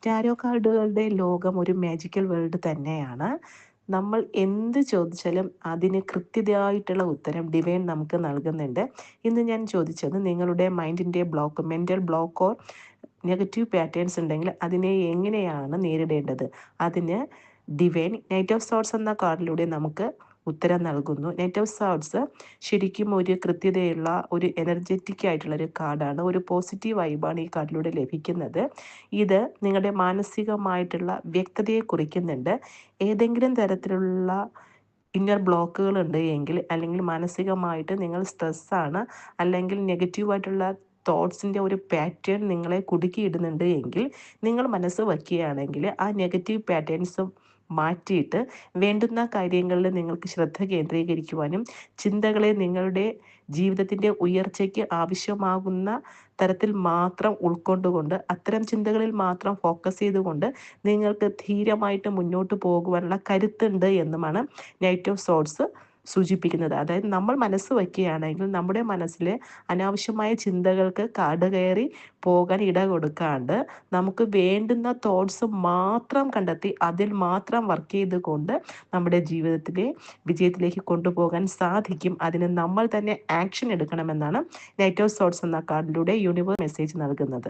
Tarot കാർഡുകളുടെ ലോകം ഒരു magical world തന്നെയാണ്. നമ്മൾ എന്ത് ചോദിച്ചാലും അതിന് കൃത്യതയായിട്ടുള്ള ഉത്തരം ഡിവൈൻ നമുക്ക് നൽകുന്നുണ്ട്. ഇന്ന് ഞാൻ ചോദിച്ചത് നിങ്ങളുടെ മൈൻഡിൻ്റെ ബ്ലോക്ക്, മെൻ്റൽ ബ്ലോക്കോ നെഗറ്റീവ് പാറ്റേൺസ് ഉണ്ടെങ്കിൽ അതിനെ എങ്ങനെയാണ് നേരിടേണ്ടത്? അതിന് ഡിവൈൻ നൈറ്റ് ഓഫ് സോർട്സ് എന്ന കാർഡിലൂടെ നമുക്ക് ഉത്തരം നൽകുന്നു. നൈറ്റ് ഓഫ് സോർട്സ് ശരിക്കും ഒരു കൃത്യതയുള്ള ഒരു എനർജറ്റിക് ആയിട്ടുള്ള ഒരു കാർഡാണ്. ഒരു പോസിറ്റീവ് വൈബാണ് ഈ കാർഡിലൂടെ ലഭിക്കുന്നത്. ഇത് നിങ്ങളുടെ മാനസികമായിട്ടുള്ള വ്യക്തതയെ കുറിക്കുന്നുണ്ട്. ഏതെങ്കിലും തരത്തിലുള്ള ഇന്നർ ബ്ലോക്കുകൾ ഉണ്ട് എങ്കിൽ, അല്ലെങ്കിൽ മാനസികമായിട്ട് നിങ്ങൾ സ്ട്രെസ്സാണ്, അല്ലെങ്കിൽ നെഗറ്റീവായിട്ടുള്ള തോട്ട്സിൻ്റെ ഒരു പാറ്റേൺ നിങ്ങളെ കുടുക്കിയിടുന്നുണ്ട് എങ്കിൽ, നിങ്ങൾ മനസ്സ് വയ്ക്കുകയാണെങ്കിൽ ആ നെഗറ്റീവ് പാറ്റേൺസ് മാറ്റിയിട്ട് വേണ്ടുന്ന കാര്യങ്ങളിൽ നിങ്ങൾക്ക് ശ്രദ്ധ കേന്ദ്രീകരിക്കുവാനും ചിന്തകളെ നിങ്ങളുടെ ജീവിതത്തിൻ്റെ ഉയർച്ചയ്ക്ക് ആവശ്യമാകുന്ന തരത്തിൽ മാത്രം ഉൾക്കൊണ്ടുകൊണ്ട്, അത്തരം ചിന്തകളിൽ മാത്രം ഫോക്കസ് ചെയ്തുകൊണ്ട് നിങ്ങൾക്ക് ധീരമായിട്ട് മുന്നോട്ട് പോകുവാനുള്ള കരുത്തുണ്ട് എന്നുമാണ് നൈറ്റ് ഓഫ് സോർട്സ് സൂചിപ്പിക്കുന്നത്. അതായത് നമ്മൾ മനസ്സ് വയ്ക്കുകയാണെങ്കിൽ നമ്മുടെ മനസ്സിലെ അനാവശ്യമായ ചിന്തകൾക്ക് കാട് കയറി പോകാൻ ഇട കൊടുക്കാണ്ട് നമുക്ക് വേണ്ടുന്ന തോട്ട്സ് മാത്രം കണ്ടെത്തി അതിൽ മാത്രം വർക്ക് ചെയ്തുകൊണ്ട് നമ്മുടെ ജീവിതത്തിലെ വിജയത്തിലേക്ക് കൊണ്ടുപോകാൻ സാധിക്കും. അതിന് നമ്മൾ തന്നെ ആക്ഷൻ എടുക്കണമെന്നാണ് നൈറ്റ് ഓഫ് സോർട്സ് എന്ന കാർഡിലൂടെ യൂണിവേഴ്സ് മെസ്സേജ് നൽകുന്നത്.